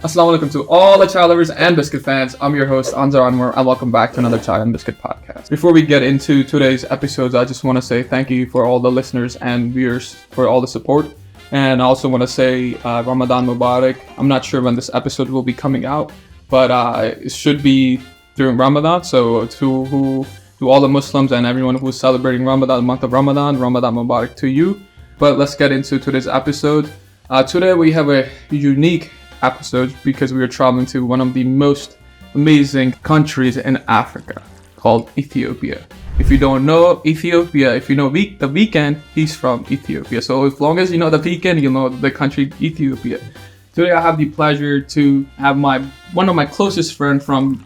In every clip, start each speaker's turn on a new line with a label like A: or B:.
A: Assalamu alaikum to all the chai lovers and biscuit fans. I'm your host Anzar Anwar and welcome back to another Chai and Biscuit podcast. Before we get into today's episodes, I just want to say thank you for all the listeners and viewers for all the support. And I also want to say Ramadan Mubarak. I'm not sure when this episode will be coming out, but it should be during Ramadan. So to all the Muslims and everyone who's celebrating Ramadan, the month of Ramadan, Ramadan Mubarak to you. But let's get into today's episode. Today we have a unique episode because we are traveling to one of the most amazing countries in Africa called Ethiopia. If you don't know Ethiopia, if you know the weekend, he's from Ethiopia. So as long as you know the weekend, you'll know the country Ethiopia. Today I have the pleasure to have one of my closest friends from,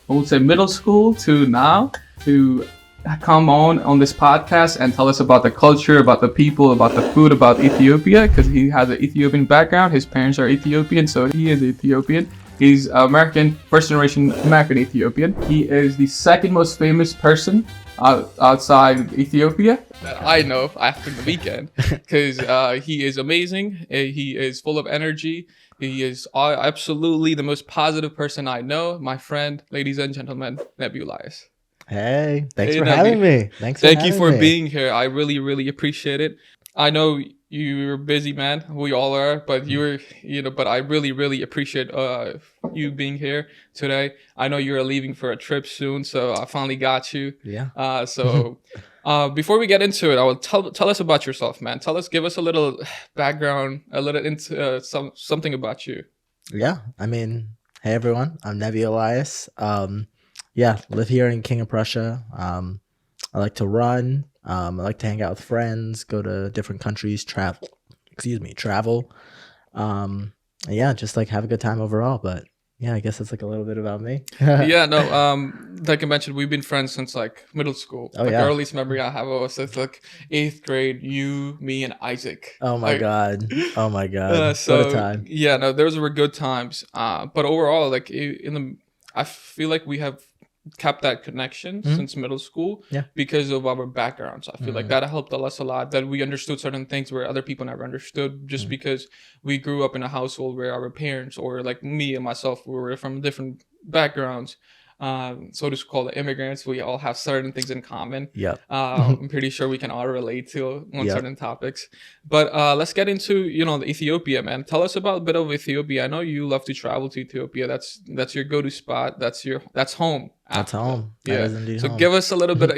A: I would say, middle school to now to come on this podcast and tell us about the culture, about the people, about the food, about Ethiopia, because he has an Ethiopian background. His parents are Ethiopian, so he is Ethiopian. He's American, first generation American Ethiopian. He is the second most famous person outside Ethiopia that I know of after the weekend, because he is amazing. He is full of energy. He is absolutely the most positive person I know. My friend, ladies and gentlemen, Nebiyou Elias.
B: Hey, thanks for having me.
A: Thank you for being here. I really, really appreciate it. I know you're a busy man. We all are, but but I really, really appreciate you being here today. I know you're leaving for a trip soon, so I finally got you.
B: Yeah.
A: So before we get into it, I will tell us about yourself, man. Give us a little background, a little into something about you.
B: Yeah. I mean, hey everyone, I'm Nebiyou Elias. Live here in King of Prussia. I like to run. I like to hang out with friends, go to different countries, travel. Just like have a good time overall. But yeah, I guess that's like a little bit about me.
A: Like I mentioned, we've been friends since like middle school.
B: Oh,
A: the
B: yeah.
A: earliest memory I have was like 8th grade, you, me, and Isaac.
B: Oh my God. What a time.
A: Yeah, no, those were good times. But overall, like I feel like we have kept that connection since middle school because of our backgrounds. I feel like that helped us a lot, that we understood certain things where other people never understood, just because we grew up in a household where our parents, or like me and myself, we were from different backgrounds. So to call it immigrants, we all have certain things in common. I'm pretty sure we can all relate to certain topics. But let's get into the Ethiopia, man. Tell us about a bit of Ethiopia. I know you love to travel to Ethiopia. That's your go-to spot. That's home.
B: That's home. That is indeed
A: so
B: home.
A: Give us a little bit.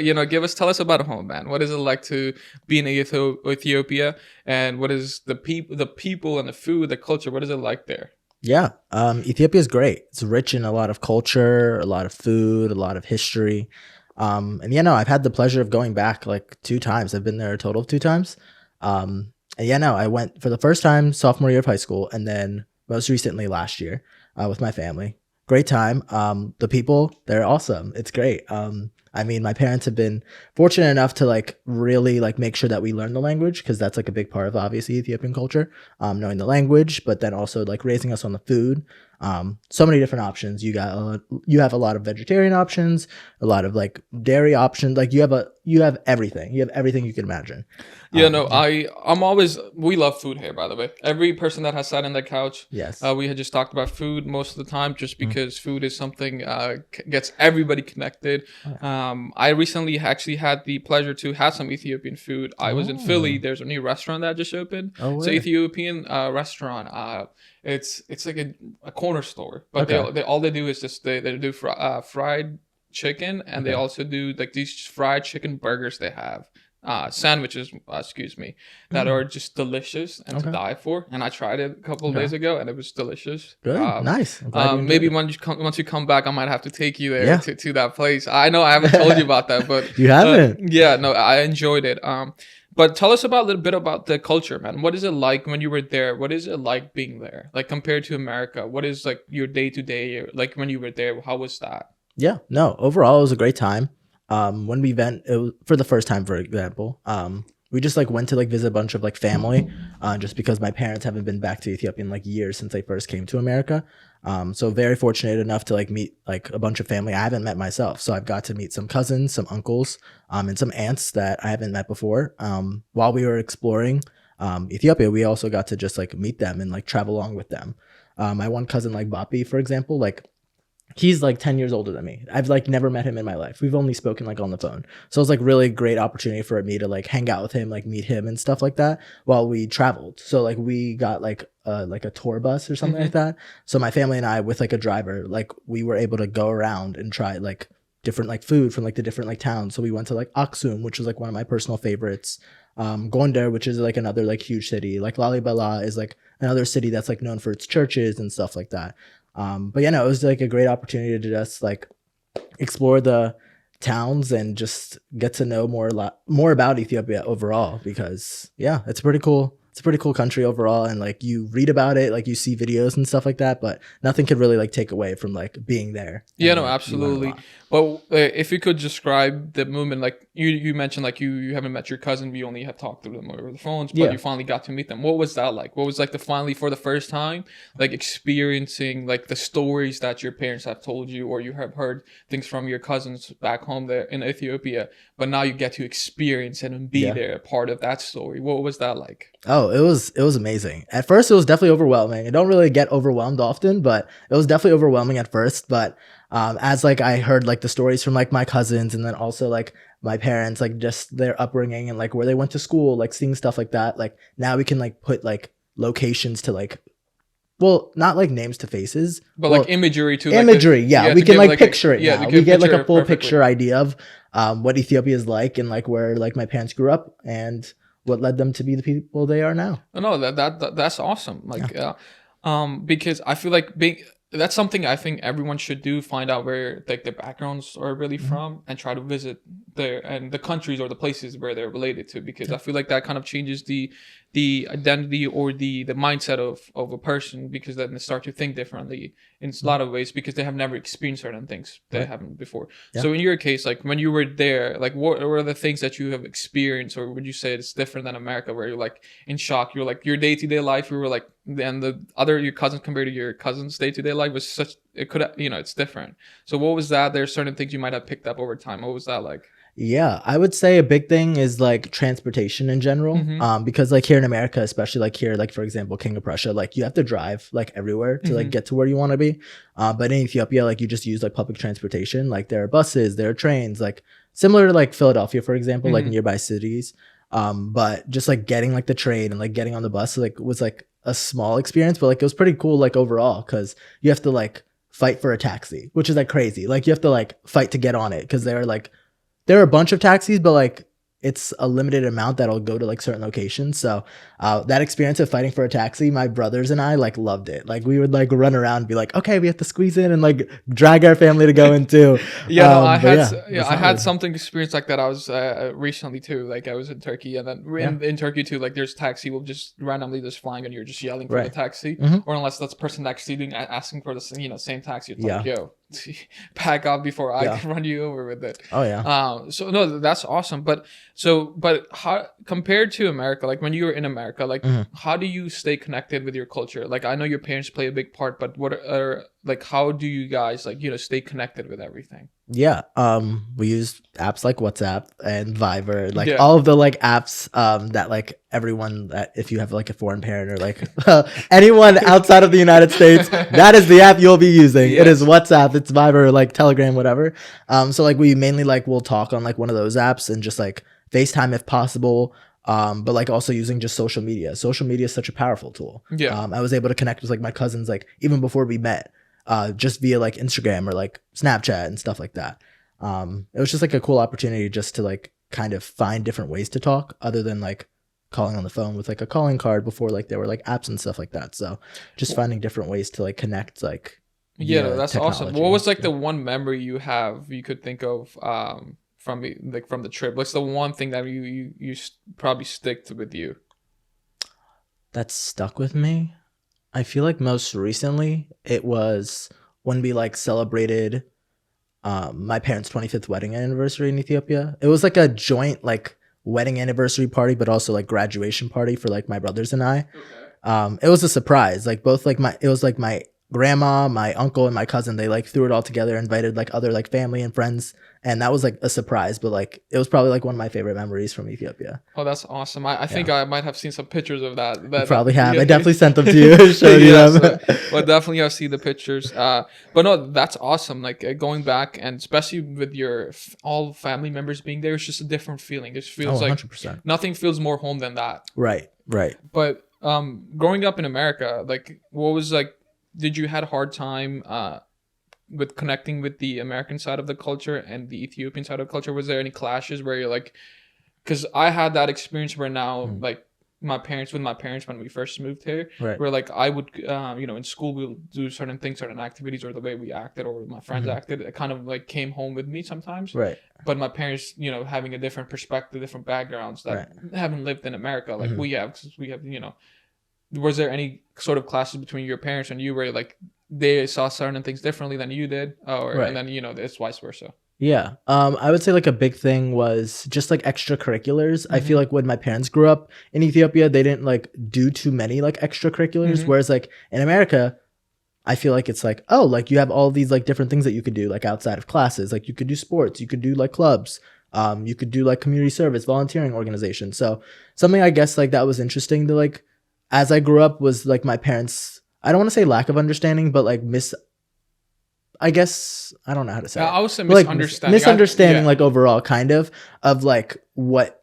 A: Tell us about home, man. What is it like to be in Ethiopia, and what is the people and the food, the culture? What is it like there?
B: Yeah, Ethiopia is great. It's rich in a lot of culture, a lot of food, a lot of history. I've had the pleasure of going back like 2 times. I've been there a total of 2 times. I went for the first time sophomore year of high school, and then most recently last year with my family. Great time. The people, they're awesome. It's great. My parents have been fortunate enough to like really like make sure that we learn the language, because that's like a big part of obviously Ethiopian culture, knowing the language, but then also like raising us on the food. So many different options. You have a lot of vegetarian options, a lot of like dairy options. Like you have everything. You have everything you can imagine.
A: We love food here, by the way. Every person that has sat on the couch,
B: yes,
A: we had just talked about food most of the time, just because food is something gets everybody connected. I recently actually had the pleasure to have some Ethiopian food. I was in Philly. There's a new restaurant that just opened. It's an Ethiopian restaurant. It's like a corner store, but they do is just they do fried chicken, and they also do like these fried chicken burgers. They have sandwiches, that are just delicious and to die for. And I tried it a couple of days ago, and it was delicious.
B: Good, nice.
A: Maybe once you come back, I might have to take you there to that place. I know I haven't told you about that, but
B: you haven't.
A: I enjoyed it. But tell us a little bit about the culture, man. What is it like when you were there? What is it like being there? Like compared to America, what is like your day-to-day, like when you were there? How was that?
B: Yeah, no, overall it was a great time. When we went, it was, for the first time, for example, we just like went to like visit a bunch of like family, just because my parents haven't been back to Ethiopia in like years since they first came to America. So very fortunate enough to like meet like a bunch of family I haven't met myself. So I've got to meet some cousins, some uncles, and some aunts that I haven't met before. While we were exploring Ethiopia, we also got to just like meet them and like travel along with them. My one cousin, like Bapi, for example, like he's like 10 years older than me. I've like never met him in my life. We've only spoken like on the phone. So it was like really great opportunity for me to like hang out with him, like meet him and stuff like that while we traveled. So like we got like a tour bus or something like that. So my family and I with like a driver, like we were able to go around and try like different like food from like the different like towns. So we went to like Aksum, which was like one of my personal favorites. Gondar, which is like another like huge city. Like Lalibela is like another city that's like known for its churches and stuff like that. But yeah, no, it was like a great opportunity to just like explore the towns and just get to know more about Ethiopia overall, because yeah, it's pretty cool. It's a pretty cool country overall, and like you read about it, like you see videos and stuff like that, but nothing could really like take away from like being there.
A: Yeah, no,
B: like,
A: absolutely. Well, if you could describe the movement, like you mentioned, like you haven't met your cousin, we only have talked to them over the phones, but you finally got to meet them. What was that like? What was like the finally for the first time, like experiencing like the stories that your parents have told you, or you have heard things from your cousins back home there in Ethiopia, but now you get to experience it and be there, a part of that story. What was that like?
B: Oh, it was amazing. At first, it was definitely overwhelming. I don't really get overwhelmed often, but it was definitely overwhelming at first. But as like I heard like the stories from like my cousins, and then also like my parents, like just their upbringing and like where they went to school, like seeing stuff like that. Like now we can like put like locations to like, well, not like names to faces,
A: but like imagery to
B: imagery.
A: Like
B: we can like picture it.
A: Yeah,
B: we get like a full picture idea of what Ethiopia is like, and like where like my parents grew up and what led them to be the people they are now.
A: No, that's awesome. Like, because I feel like that's something I think everyone should do. Find out where like their backgrounds are really from, and try to visit the countries or the places where they're related to. Because I feel like that kind of changes the identity or the mindset of a person, because then they start to think differently in a lot of ways, because they have never experienced certain things they haven't before. So in your case, like when you were there, like what are the things that you have experienced, or would you say it's different than America, where you're like in shock? You're like your day-to-day life, you were like, and your cousins compared to your cousins' day-to-day life was such, it could, it's different. So what was that? There's certain things you might have picked up over time. What was that like?
B: Yeah, I would say a big thing is like transportation in general. Because like here in America, especially like here, like for example, King of Prussia, like you have to drive like everywhere to like get to where you want to be. But in Ethiopia, like you just use like public transportation. Like there are buses, there are trains, like similar to like Philadelphia, for example, like nearby cities. But just like getting like the train and like getting on the bus like was like a small experience, but like it was pretty cool like overall, because you have to like fight for a taxi, which is like crazy. Like you have to like fight to get on it, because there are a bunch of taxis, but like it's a limited amount that'll go to like certain locations. So that experience of fighting for a taxi, my brothers and I like loved it. Like we would like run around and be like, okay, we have to squeeze in and like drag our family to go into.
A: I had something experience like that. I was recently too, like I was in Turkey, and then in Turkey too, like there's taxi will just randomly just flying and you're just yelling for the taxi, or unless that's the person next to you asking for the same taxi, it's like, yo, back up before I can run you over with it. So no, that's awesome. But how compared to America, like when you were in America, like how do you stay connected with your culture? Like I know your parents play a big part, but what are like how do you guys like stay connected with everything?
B: We use apps like WhatsApp and Viber, like all of the like apps that like everyone, that if you have like a foreign parent or like anyone outside of the United States, that is the app you'll be using. It is WhatsApp, it's Viber, like Telegram, whatever. So like we mainly like will talk on like one of those apps, and just like FaceTime if possible. But like also using just social media. Social media is such a powerful tool. I was able to connect with like my cousins like even before we met. Just via like Instagram or like Snapchat and stuff like that. It was just like a cool opportunity just to like kind of find different ways to talk other than like calling on the phone with like a calling card before like there were like apps and stuff like that. So just finding different ways to like connect like
A: that's awesome. What was like the one memory you could think of from the trip? What's the one thing that you probably stick with you?
B: That stuck with me? I feel like most recently it was when we like celebrated my parents' 25th wedding anniversary in Ethiopia. It was like a joint like wedding anniversary party, but also like graduation party for like my brothers and I. It was a surprise. Like both like it was like my grandma, my uncle, and my cousin, they like threw it all together, invited like other like family and friends, and that was like a surprise. But like it was probably like one of my favorite memories from Ethiopia.
A: Oh, that's awesome. I think I might have seen some pictures of that.
B: You probably have.
A: Yeah,
B: I definitely sent them to you. Showed you them.
A: well, definitely I'll see the pictures. But no, that's awesome. Like going back, and especially with your all family members being there, it's just a different feeling. It feels like
B: 100%.
A: nothing feels more home than that.
B: Right.
A: But growing up in America, like what was like, did you had a hard time with connecting with the American side of the culture and the Ethiopian side of the culture? Was there any clashes where you're like, because I had that experience where now like my parents when we first moved here,
B: Right.
A: where like I would in school we'll do certain things, certain activities, or the way we acted or my friends acted, it kind of like came home with me sometimes.
B: Right.
A: But my parents, having a different perspective, different backgrounds that haven't lived in America like we have, because we have, was there any sort of clashes between your parents and you where like they saw certain things differently than you did, and then it's vice versa?
B: Yeah. I would say like a big thing was just like extracurriculars. I feel like when my parents grew up in Ethiopia, they didn't like do too many like extracurriculars. Whereas like in America, I feel like it's like, oh, like you have all these like different things that you could do like outside of classes. Like you could do sports, you could do like clubs, you could do like community service, volunteering organizations. So something I guess like that was interesting to like, as I grew up was like my parents, I don't want to say lack of understanding, but like I guess I don't know how to say.
A: I would say
B: misunderstanding. Misunderstanding, like overall, kind of like what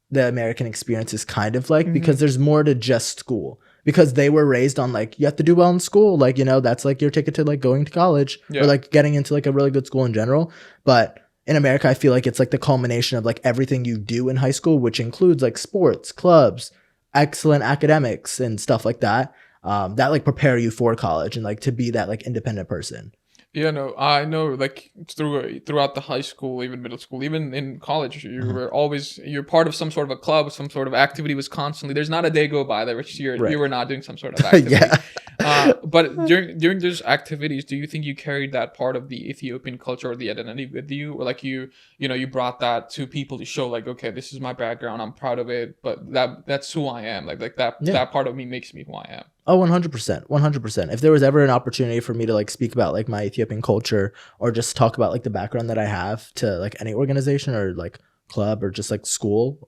B: the American experience is kind of like, because there's more to just school. Because they were raised on like you have to do well in school, like that's like your ticket to like going to college or like getting into like a really good school in general. But in America, I feel like it's like the culmination of like everything you do in high school, which includes like sports, clubs, excellent academics, and stuff like that. That like prepare you for college and like to be that like independent person.
A: Yeah, no, I know, like throughout the high school, even middle school, even in college, you're part of some sort of a club, some sort of activity was constantly, there's not a day go by that which you were not doing some sort of activity. But during those activities, do you think you carried that part of the Ethiopian culture or the identity with you? Or like you brought that to people to show like, okay, this is my background, I'm proud of it, but that's who I am. Like that part of me makes me who I am.
B: Oh, 100%. 100%. If there was ever an opportunity for me to like speak about like my Ethiopian culture or just talk about like the background that I have to like any organization or like club or just like school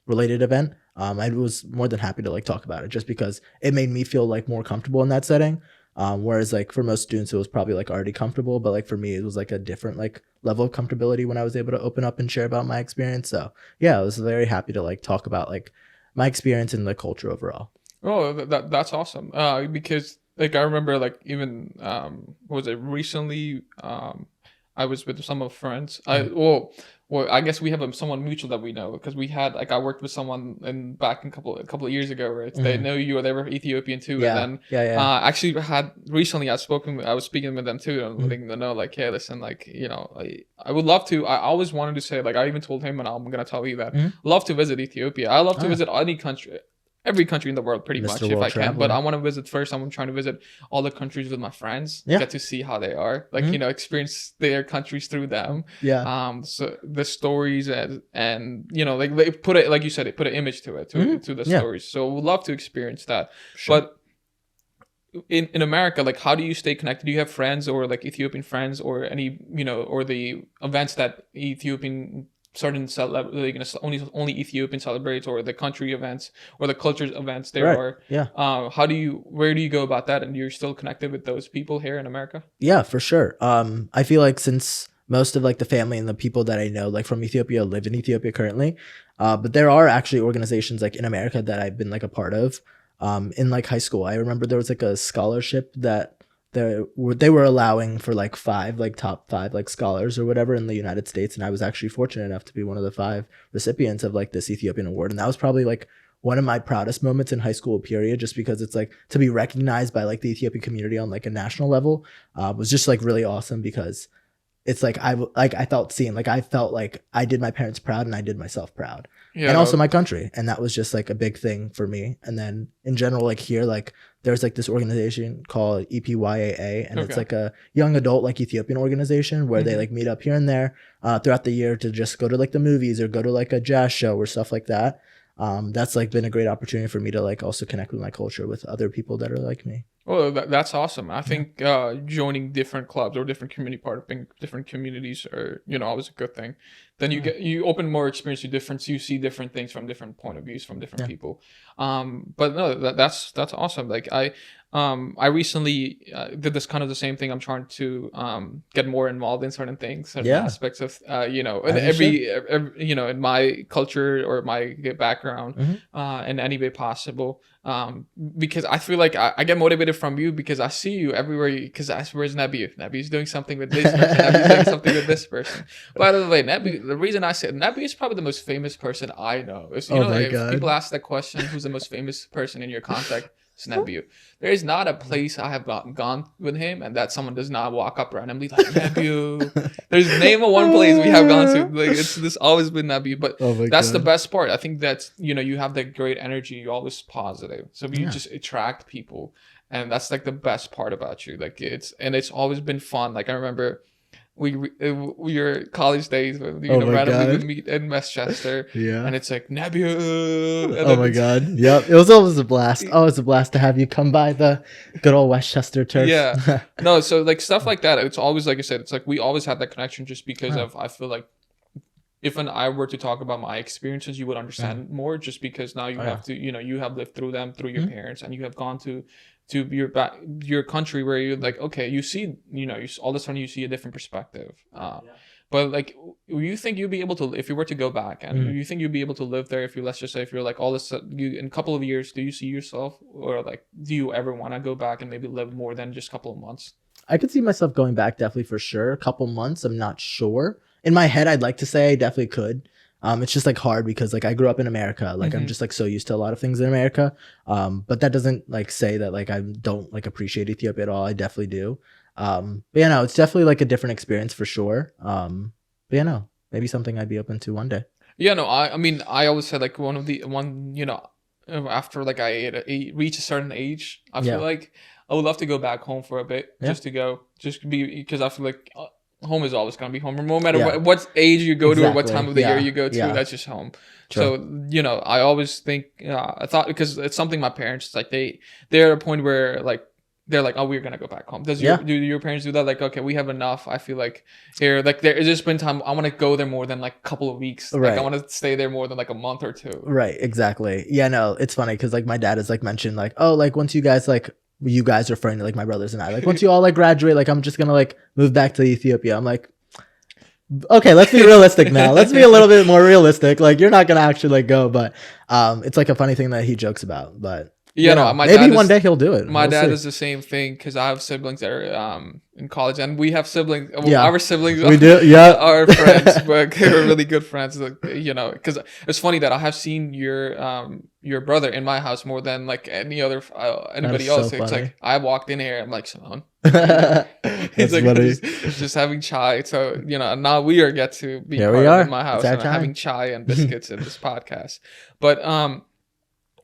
B: related event, I was more than happy to like talk about it just because it made me feel like more comfortable in that setting. Whereas like for most students, it was probably like already comfortable, but like for me, it was like a different like level of comfortability when I was able to open up and share about my experience. So yeah, I was very happy to like talk about like my experience in the culture overall.
A: Oh, that's awesome. Because like I remember like even was it recently I was with some of friends. Well, I guess we have someone mutual that we know because we had like I worked with someone back a couple of years ago, right? They know you or they were Ethiopian too, and then actually had recently I was speaking with them too and letting them know like, hey, listen, like I would love to. I always wanted to say like I even told him and I'm gonna tell you that love to visit Ethiopia. I love to visit any country. Every country in the world, pretty much, if I can. But I want to visit first. I'm trying to visit all the countries with my friends. Get to see how they are, like experience their countries through them. So the stories and like they put it, like you said, it put an image to it, to the stories. So we'd love to experience that. Sure. But in America, like how do you stay connected? Do you have friends or like Ethiopian friends or any or the events that Ethiopian certain only Ethiopian celebrates or the country events or the culture events there are. Where do you go about that? And you're still connected with those people here in America? Yeah,
B: for sure. I feel like since most of like the family and the people that I know like from Ethiopia live in Ethiopia currently, but there are actually organizations like in America that I've been like a part of. In like high school, I remember there was like a scholarship that they were allowing for like top five like scholars or whatever in the United States, and I was actually fortunate enough to be one of the 5 recipients of like this Ethiopian award, and that was probably like one of my proudest moments in high school period, just because it's like to be recognized by like the Ethiopian community on like a national level was just like really awesome, because it's like I felt seen, like I felt like I did my parents proud and I did myself proud, and also my country, and that was just like a big thing for me. And then in general, like here, like there's like this organization called EPYAA, and it's like a young adult like Ethiopian organization where they like meet up here and there throughout the year to just go to like the movies or go to like a jazz show or stuff like that. That's like been a great opportunity for me to like also connect with my culture with other people that are like me.
A: Well, that's awesome. I think joining different clubs or different community part of being different communities are always a good thing. Then you open more experience to different. You see different things from different point of views from different people. But no, that's awesome. Like I recently did this kind of the same thing. I'm trying to get more involved in certain things, certain aspects of in every in my culture or my background in any way possible. Because I feel like I get motivated from you because I see you everywhere. Because where's Nebiyou? Nebiyou's doing something with this person. Nebiyou's doing something with this person. By the way, the reason I said Nebiyou is probably the most famous person I know. If people ask that question, who's the most famous person in your contact? It's Nebiyou. There is not a place I have gone with him and that someone does not walk up randomly like Nebiyou. There's name of one place we have gone to. Like this always been Nebiyou. But that's the best part. I think that's you have that great energy. You're always positive. So you just attract people. And that's like the best part about you. Like it's always been fun. Like I remember your college days when randomly would meet in Westchester, and it's like Nebiyou.
B: Oh my god, yep, it was always a blast. Always a blast to have you come by the good old Westchester turf.
A: Yeah, no, so like stuff like that. It's always like I said. It's like we always had that connection just because of. I feel like if I were to talk about my experiences, you would understand more. Just because now you have to, you have lived through them through your parents, and you have gone to your country where you're like, okay, you see, all of a sudden you see a different perspective. But like, you think you'd be able to, if you were to go back, and you think you'd be able to live there if you, let's just say, if you're like all this, in a couple of years, do you see yourself, or like, do you ever want to go back and maybe live more than just a couple of months?
B: I could see myself going back definitely for sure. A couple months, I'm not sure. In my head, I'd like to say I definitely could. It's just like hard because like I grew up in America. Like I'm just like so used to a lot of things in America. But that doesn't like say that like I don't like appreciate Ethiopia at all. I definitely do. But it's definitely like a different experience for sure. But maybe something I'd be open to one day.
A: Yeah, no, I mean, I always said like after like I reach a certain age, I feel like I would love to go back home for a bit, just because I feel like home is always going to be home, no matter what age you go to or what time of the year you go to. That's just home. True. So I always think I thought, because it's something my parents like they're at a point where like they're like, oh, we're gonna go back home. Do your parents do that? Like, okay, we have enough. I feel like here, like there's just been time. I want to go there more than like a couple of weeks. Right. Like I want to stay there more than like a month or two.
B: Right. Exactly. Yeah. No, it's funny because like my dad has like mentioned like, oh, like once you guys referring to like my brothers and I, like once you all like graduate, like I'm just gonna like move back to Ethiopia. I'm like, okay, let's be realistic now. Let's be a little bit more realistic. Like you're not gonna actually like go, but it's like a funny thing that he jokes about. But maybe one day he'll do it.
A: My dad is the same thing because I have siblings that are in college, and we have siblings. Our siblings, we do, are friends, but they're really good friends. Like, because it's funny that I have seen your brother in my house more than like anybody else. So it's like I walked in here, I'm like, Simone. He's like just having chai. So now we get to be part of my house and having chai and biscuits in this podcast. But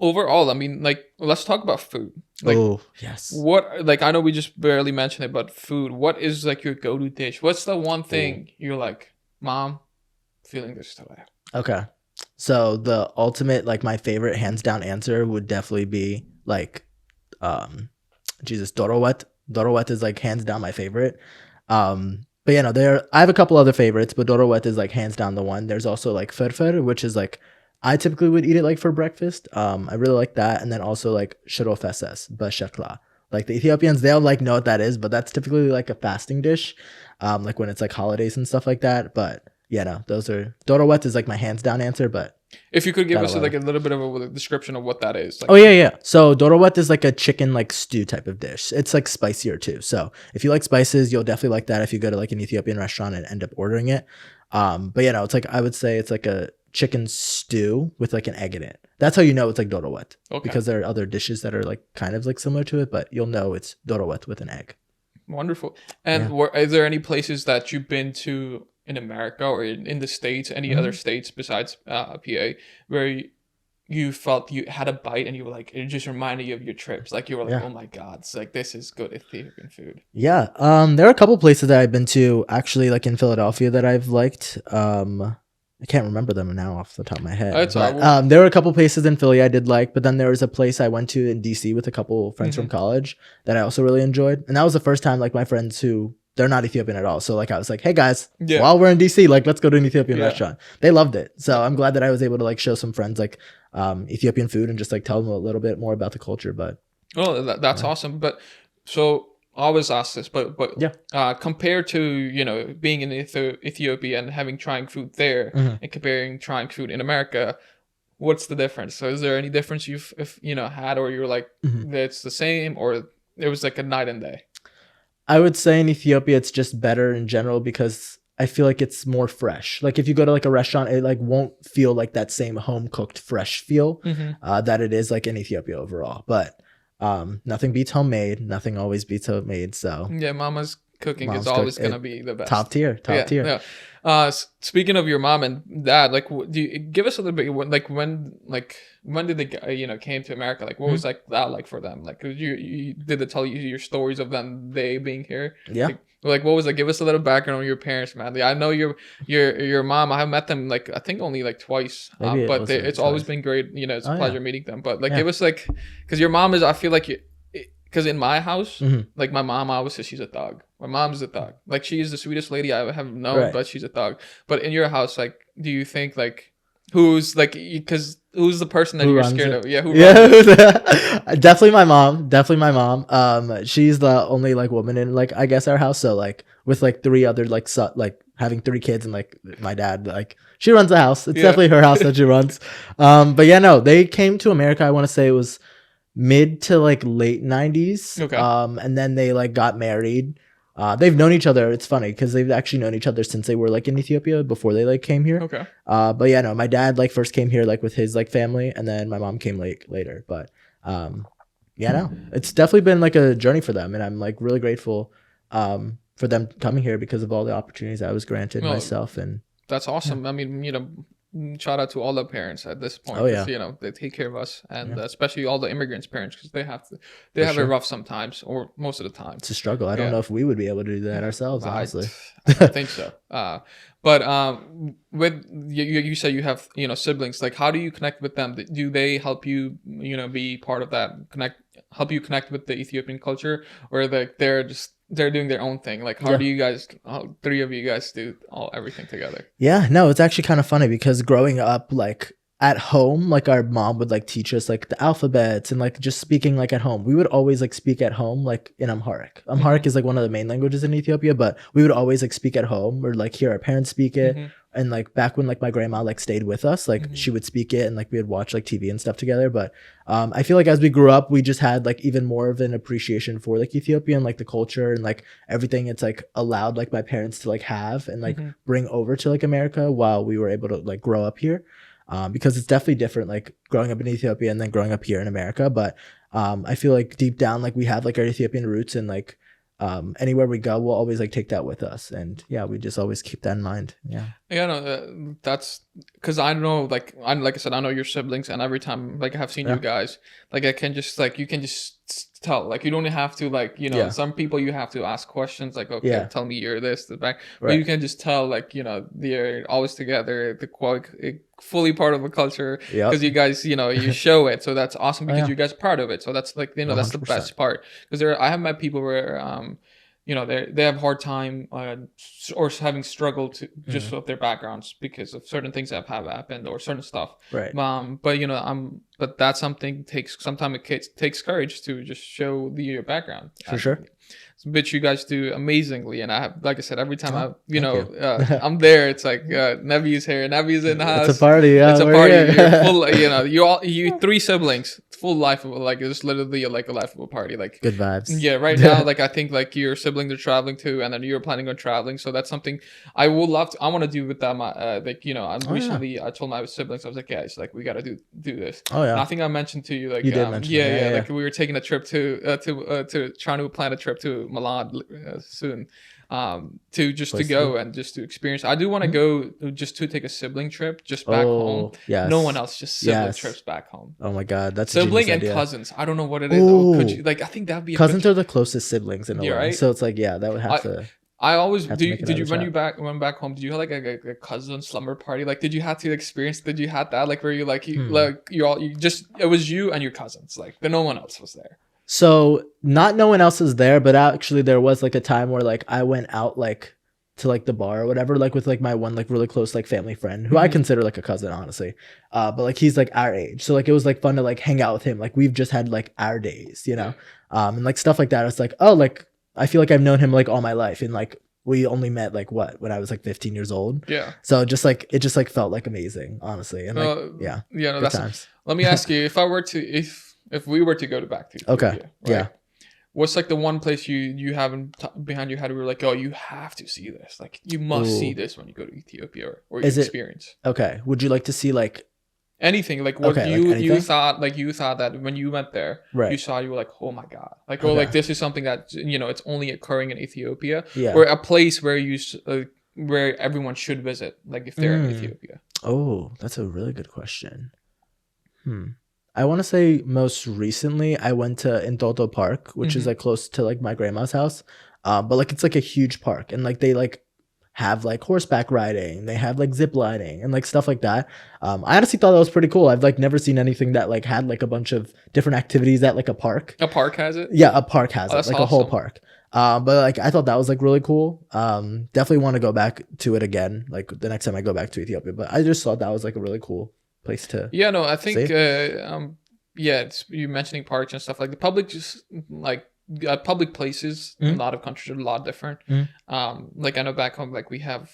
A: overall, I mean, like, let's talk about food. Like, what, like, I know we just barely mentioned it, but food, what is, like, your go-to dish? What's the one thing you're like, Mom, feeling this today?
B: Okay. So, the ultimate, like, my favorite hands-down answer would definitely be, like, dorowet. Dorowet is, like, hands-down my favorite. But, I have a couple other favorites, but dorowet is, like, hands-down the one. There's also, like, fırfır, which is, like, I typically would eat it like for breakfast. I really like that. And then also like shiro feses, bashakla. Like the Ethiopians, they'll like know what that is, but that's typically like a fasting dish. Like when it's like holidays and stuff like that. But those are, dorowet is like my hands down answer, but.
A: If you could give us like a little bit of a description of what that is. Like,
B: So dorowet is like a chicken like stew type of dish. It's like spicier too. So if you like spices, you'll definitely like that if you go to like an Ethiopian restaurant and end up ordering it. But it's like, I would say it's like a chicken stew with like an egg in it. That's how you know it's like dorowet. Okay. Because there are other dishes that are like kind of like similar to it, but you'll know it's dorowet with an egg.
A: Wonderful. And are there any places that you've been to in America or in the States, any other states besides PA, where you felt you had a bite and you were like, it just reminded you of your trips? Like you were like, oh my God, it's like, this is good Ethiopian food.
B: Yeah. There are a couple places that I've been to actually like in Philadelphia that I've liked. I can't remember them now off the top of my head.
A: That's
B: But
A: all right.
B: there were a couple places in Philly I did like, but then there was a place I went to in DC with a couple friends from college that I also really enjoyed. And that was the first time like my friends who they're not Ethiopian at all. So like I was like, hey guys, while we're in DC, like let's go to an Ethiopian restaurant. They loved it. So I'm glad that I was able to like show some friends like Ethiopian food and just like tell them a little bit more about the culture. But
A: that's awesome. But so I always ask this, but compared to, you know, being in Ethiopia and having trying food there and comparing trying food in America, what's the difference? So is there any difference you've had, or you're like it's the same, or it was like a night and day?
B: I would say in Ethiopia it's just better in general because I feel like it's more fresh. Like if you go to like a restaurant, it like won't feel like that same home cooked fresh feel that it is like in Ethiopia overall. But nothing beats homemade. Nothing always beats homemade. So
A: yeah, mama's cooking is always gonna be the best.
B: Top tier.
A: Yeah. Speaking of your mom and dad, like, do you give us a little bit like when did they came to America? Like, what was like that like for them? Like, you did they tell you your stories of they being here?
B: Yeah.
A: Like what was it? Give us a little background on your parents, man. I know your mom. I have met them like I think only like twice, but it's always been great. You know, it's a pleasure meeting them. But like, give us like, because your mom is. I feel like because in my house, like my mom always says she's a thug. My mom's a thug. Like she is the sweetest lady I have known, but she's a thug. But in your house, like, do you think like who's like because who's the person that you're scared of? Yeah,
B: definitely my mom. She's the only like woman in like I guess our house. So like with like three other like like having 3 kids and like my dad, like she runs the house. It's definitely her house that she runs. But yeah, no, they came to America. I want to say it was mid to like late 90s.
A: Okay.
B: And then they like got married. They've known each other. It's funny because they've actually known each other since they were like in Ethiopia before they like came here.
A: Okay.
B: But yeah, no, my dad like first came here like with his like family, and then my mom came later. But yeah, no, it's definitely been like a journey for them, and I'm like really grateful for them coming here because of all the opportunities I was granted myself. And
A: that's awesome. I mean, shout out to all the parents at this point. They take care of us, and especially all the immigrants' parents, because they have it rough sometimes, or most of the time.
B: It's a struggle. I don't know if we would be able to do that ourselves, honestly.
A: I don't think so. But with you say you have siblings. Like, how do you connect with them? Do they help you be part of that help you connect with the Ethiopian culture, or like they're doing their own thing? Like, how do you guys, 3 of you guys, do everything together?
B: Yeah, no, it's actually kind of funny because growing up, like at home, like our mom would like teach us like the alphabets and like just speaking like at home. We would always like speak at home like in Amharic. Amharic is like one of the main languages in Ethiopia, but we would always like speak at home or like hear our parents speak it. And like back when like my grandma like stayed with us, like she would speak it and like we would watch like TV and stuff together. But I feel like as we grew up, we just had like even more of an appreciation for like Ethiopia and like the culture and like everything it's like allowed like my parents to like have and like bring over to like America while we were able to like grow up here. Because it's definitely different like growing up in Ethiopia and then growing up here in America. But I feel like deep down like we have like our Ethiopian roots, and like anywhere we go we'll always like take that with us, and yeah, we just always keep that in mind.
A: No, that's because I know like I said, I know your siblings, and every time like I have seen you guys, like I can just like you can just tell, like you don't have to like some people you have to ask questions like, okay, tell me you're this the back, but you can just tell like they're always together, the fully part of a culture, because you guys you show it, so that's awesome because you guys are part of it, so that's like that's the best part. Because I have met people where they have hard time or having struggled to just with their backgrounds because of certain things that have happened or certain stuff.
B: Right.
A: But that's something sometimes it takes courage to just show your background.
B: For sure.
A: Which you guys do amazingly, and I have, like I said, every time I'm there, it's like Nebiou's here, Nebiou's in the house.
B: It's a party. Yeah,
A: it's a party. You're full. You 3 siblings, full life of like it's literally like a life of a party. Like
B: good vibes.
A: Yeah, right now, like I think like your siblings are traveling too, and then you're planning on traveling, so that's something I would love to. I want to do with them. Recently I told my siblings, I was like, guys, like we got to do this.
B: Oh yeah.
A: And I think I mentioned to you like
B: you did mention
A: like we were taking a trip to trying to plan a trip to Milan soon, to go and just to experience. I do want to go just to take a sibling trip just back home.
B: Yes.
A: No one else, just sibling trips back home.
B: Oh my god, that's
A: sibling and
B: idea.
A: Cousins. I don't know what it is. Could you, like I think that'd be
B: cousins are the closest siblings in a way,
A: right?
B: so it's like that would have to.
A: I always
B: Have to make
A: did you
B: another chat.
A: went back home, did you have like a cousin slumber party? Like did you have to experience, did you had that like where you like you
B: Hmm.
A: like you all you just, it was you and your cousins, like no one else was there?
B: So not no one else is there, but actually there was like a time where like I went out like to like the bar or whatever, like with like my one like really close like family friend who I
A: Mhm.
B: consider like a cousin, honestly. But like he's like our age. So like it was like fun to like hang out with him. Like we've just had like our days, you know? And like stuff like that. It's like, oh, like I feel like I've known him like all my life. And like we only met like what, when I was like 15 years old.
A: Yeah.
B: So just like it just like felt like amazing, honestly. And like yeah,
A: Yeah, no,
B: good
A: that's,
B: times.
A: let me ask you, if I were to, if we were to go to back to
B: Okay.
A: Ethiopia, right?
B: Yeah.
A: What's like the one place you haven't behind your head where you're like, oh, you have to see this, like you must see
B: Ooh.
A: this when you go to Ethiopia, or you
B: Is it
A: experience
B: okay? Would you like to see like
A: anything, like what
B: okay, like
A: you
B: anything?
A: thought, like you thought that when you went there, you
B: Right.
A: saw, you were like, oh my god, like, oh, like
B: Okay.
A: this is something that, you know, it's only occurring in Ethiopia,
B: Yeah.
A: or a place where where everyone should visit, like if they're in
B: Mm.
A: Ethiopia.
B: Oh, that's a really good question. I want to say most recently I went to Intoto Park, which is
A: Mhm.
B: like close to like my grandma's house. But like it's like a huge park, and like they like have like horseback riding, they have like zip lining and like stuff like that. I honestly thought that was pretty cool. I've like never seen anything that like had like a bunch of different activities at like a park.
A: A park has it.
B: Yeah, a park has
A: Oh,
B: it,
A: that's
B: like a whole
A: awesome.
B: park. But like I thought that was like really cool. Definitely want to go back to it again, like the next time I go back to Ethiopia. But I just thought that was like a really cool place to
A: Yeah, no, I think
B: see.
A: yeah, it's you mentioning parks and stuff, like the public, just like public places in a
B: Mhm.
A: lot of countries are a lot different.
B: Mhm.
A: Like I know back home, like we have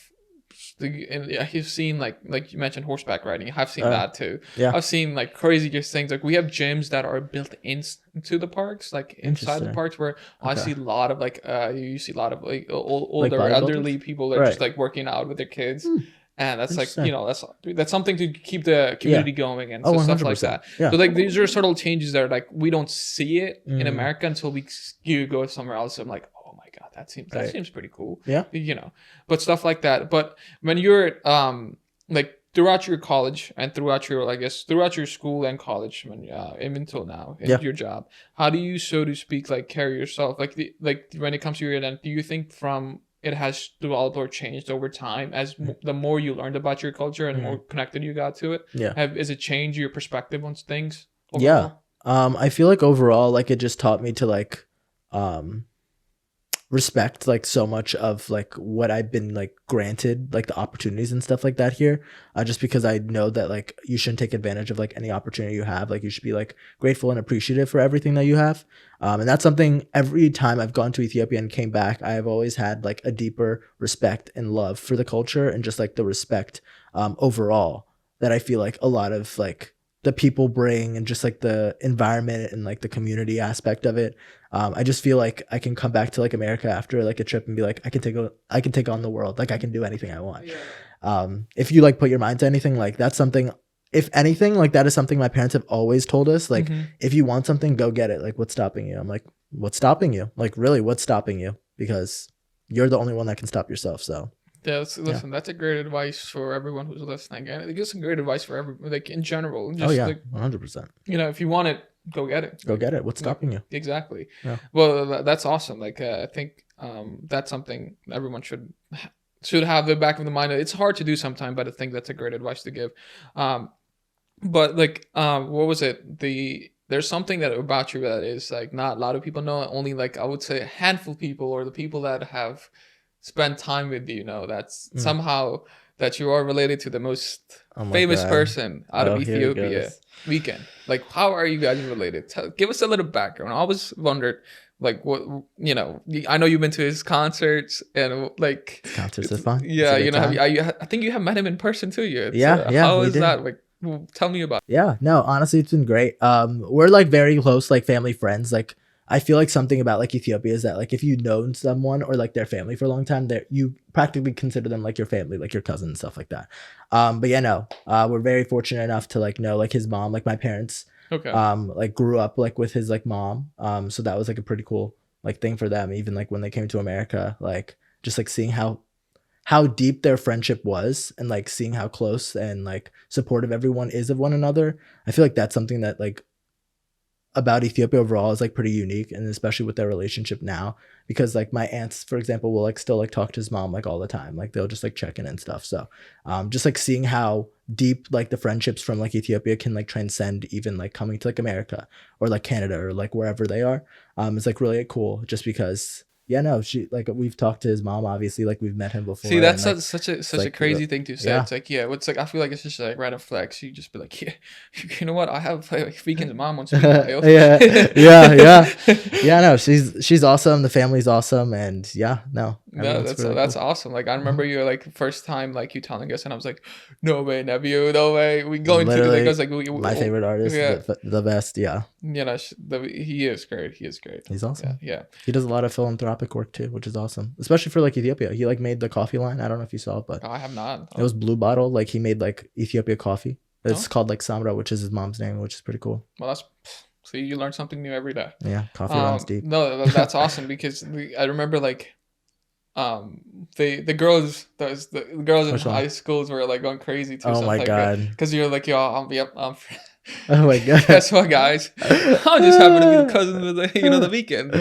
A: and I've seen like you mentioned horseback riding. I've seen that too.
B: Yeah,
A: I've seen like craziest things. Like we have gyms that are built into the parks, like inside the
B: interesting.
A: parks, where I
B: Okay,
A: see a lot of like you see a lot of like
B: like
A: older
B: bodybuilders,
A: elderly people that are just
B: right?
A: like working out with their kids.
B: Hmm,
A: And that's like, you
B: interesting.
A: know, that's something to keep the
B: Yeah.
A: community going, and
B: Oh,
A: so
B: one
A: stuff
B: hundred
A: like
B: percent.
A: that.
B: Yeah.
A: So like these are subtle changes that are like we don't see it in
B: Mm,
A: America until you go somewhere else. I'm like, oh my god, that
B: right.
A: seems pretty cool,
B: Yeah.
A: you know. But stuff like that. But when you're like throughout your college and throughout your, I guess throughout your school and college, when even until now in
B: Yeah.
A: your job, how do you, so to speak, like carry yourself, like like when it comes to your identity? Do you think from it has developed or changed over time as
B: Mm,
A: the more you learned about your culture and the more
B: mm,
A: connected you got to it?
B: yeah.
A: Is it changed your perspective on things
B: Yeah.
A: overall?
B: I feel like overall, like it just taught me to like, um, respect like so much of like what I've been like granted, like the opportunities and stuff like that here. Just because I know that like you shouldn't take advantage of like any opportunity you have. Like you should be like grateful and appreciative for everything that you have. And that's something every time I've gone to Ethiopia and came back, I have always had like a deeper respect and love for the culture and just like the respect overall that I feel like a lot of like the people bring and just like the environment and like the community aspect of it. I just feel like I can come back to like America after like a trip and be like, I can take on the world. Like I can do anything I want. If you like put your mind to anything, like that's something, if anything, like that is something my parents have always told us. Like,
A: Mm-hmm.
B: if you want something, go get it. Like, what's stopping you? I'm like, what's stopping you? Like, really, what's stopping you? Because you're the only one that can stop yourself. So,
A: Yeah,
B: yeah.
A: listen, that's a great advice for everyone who's listening, and it gives some great advice for like in general.
B: Oh
A: Just
B: yeah,
A: like,
B: 100%.
A: you know, if you want it, go get it.
B: Go get it. What's
A: Like,
B: stopping you?
A: exactly.
B: Yeah.
A: Well, that's awesome. Like I think that's something everyone should have the back of the mind. It's hard to do sometimes, but I think that's a great advice to give. But like what was it? There's something that about you that is like not a lot of people know. Only like I would say a handful of people, or the people that have spent time with you, know that's
B: Mm.
A: somehow that you are related to the most
B: Oh my
A: famous
B: God.
A: person out
B: Oh,
A: of
B: here it
A: Ethiopia.
B: goes.
A: Weekend. Like, how are you guys related? Give us a little background. I always wondered, like, what, you know. I know you've been to his concerts and like,
B: Concerts is fun.
A: yeah,
B: It's a
A: you
B: good
A: know.
B: time.
A: I think you have met him in person too. Yeah.
B: Yeah, yeah,
A: How
B: we
A: is
B: did.
A: that? Like, tell me about
B: Yeah, no, honestly, it's been great. We're like very close, like family friends. Like I feel like something about like Ethiopia is that like if you've known someone or like their family for a long time, that you practically consider them like your family, like your cousin and stuff like that. But yeah, no, we're very fortunate enough to like know like his mom, like my parents,
A: it. Okay.
B: like grew up like with his like mom. So that was like a pretty cool like thing for them. Even like when they came to America, like just like seeing how deep their friendship was and like seeing how close and like supportive everyone is of one another. I feel like that's something that like about Ethiopia overall is like pretty unique, and especially with their relationship now, because like my aunts, for example, will like still like talk to his mom like all the time. Like they'll just like check in and stuff. So just like seeing how deep like the friendships from like Ethiopia can like transcend even like coming to like America or like Canada or like wherever they are is like really cool, just because she like we've talked to his mom, obviously, like we've met him before.
A: See, that's
B: and, like,
A: such a
B: like,
A: crazy thing to say.
B: yeah.
A: It's like, it's like I feel like it's just like random flex. You just be like, yeah, you know what? I have like Vegan's mom wants to be my elf.
B: No, she's awesome. The family's awesome, and
A: No, that's
B: really
A: that's
B: cool.
A: awesome. Like I remember you like first time like you telling us, and I was like, no way, Nebiyou, no way. We going to the
B: Literally,
A: thing. I was like,
B: my favorite artist,
A: yeah,
B: the best. Yeah,
A: you know, he is great. He is great.
B: he's awesome.
A: Yeah.
B: He does a lot of philanthropic work too, which is awesome, especially for like Ethiopia. He like made the coffee line. I don't know if you saw it, but
A: I have not.
B: it was Blue Bottle. Like he made like Ethiopia coffee. It's
A: Oh.
B: called like Samra, which is his mom's name, which is pretty cool.
A: Well, see, you learn something new every day.
B: Yeah, coffee runs deep.
A: No, that's awesome because I remember like the girls the girls in
B: Which one?
A: high schools were like going crazy too.
B: Oh my god!
A: Because you're like, yo, I'm
B: Oh my god!
A: guess what, guys? I'm just happy to be the cousin of the weekend.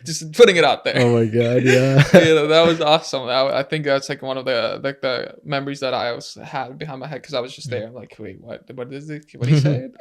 A: Just putting it out there.
B: Oh my god! Yeah.
A: That was awesome. I think that's like one of the memories that I had behind my head, because I was just there. I'm like, wait, what is it? What he said?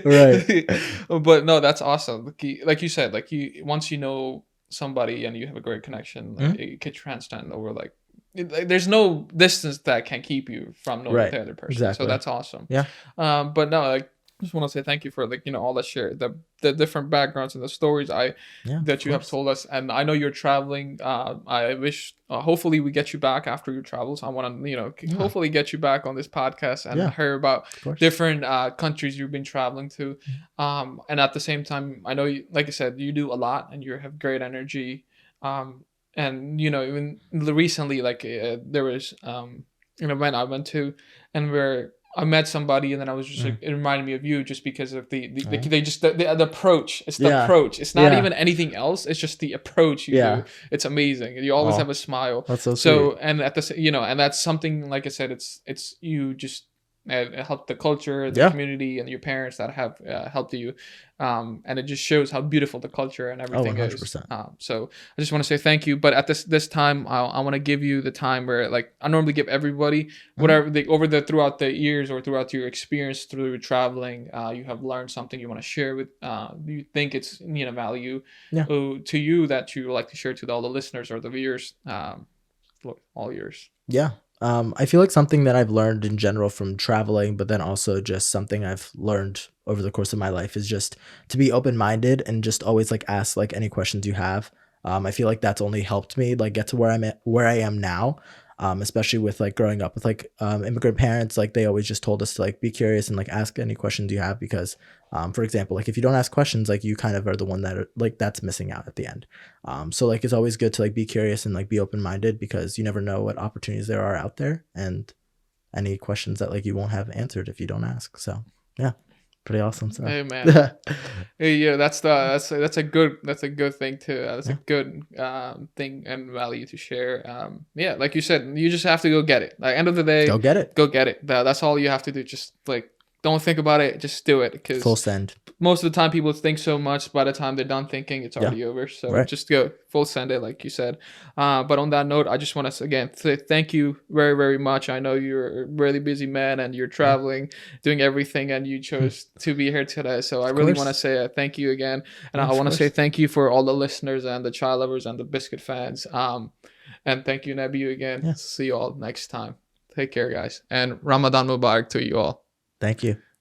B: Right.
A: But no, that's awesome. Like you said, like once you know somebody and you have a great connection, like, it could transcend over like. There's no distance that can keep you from knowing the other person.
B: Exactly.
A: So that's awesome.
B: Yeah.
A: But no, like, I just want to say thank you for like all that share, the different backgrounds and the stories that you have told us. And I know you're traveling. I wish hopefully we get you back after your travels. I want to hopefully get you back on this podcast and hear about different countries you've been traveling to. And at the same time, I know you, like I said, you do a lot and you have great energy. And even recently, like there was an event I went to, and where I met somebody, and then I was just like, it reminded me of you, just because of the approach. It's the approach. It's not even anything else. It's just the approach you do. It's amazing. You always have a smile.
B: That's so sweet.
A: And at the and that's something, like I said, it's you just help the culture, the community, and your parents that have helped you, and it just shows how beautiful the culture and everything is. So I just want to say thank you. But at this time, I want to give you the time where, like, I normally give everybody whatever throughout the years or throughout your experience through traveling, you have learned something you want to share with. You think it's value to you that you would like to share to all the listeners or the viewers. All yours.
B: Yeah. I feel like something that I've learned in general from traveling, but then also just something I've learned over the course of my life, is just to be open-minded and just always like ask like any questions you have. I feel like that's only helped me like get to where I am now. Especially with like growing up with like immigrant parents, like they always just told us to like be curious and like ask any questions you have, because for example, like if you don't ask questions, like you kind of are the one that are, like that's missing out at the end. So like it's always good to like be curious and like be open-minded, because you never know what opportunities there are out there, and any questions that like you won't have answered if you don't ask. So yeah, pretty awesome. So.
A: Hey man, yeah, that's a good thing too. That's a good thing and value to share. Yeah, like you said, you just have to go get it. Like end of the day,
B: go get it.
A: That's all you have to do. Just like don't think about it, just do it. Because
B: full send.
A: Most of the time people think so much, by the time they're done thinking, it's already over. So just go full send it, like you said. But on that note, I just want to again say thank you very, very much. I know you're a really busy man and you're traveling, doing everything, and you chose to be here today. So I really want to say thank you again. And I want to say thank you for all the listeners and the chai lovers and the biscuit fans. And thank you, Nebiyou, again. See you all next time. Take care, guys. And Ramadan Mubarak to you all.
B: Thank you.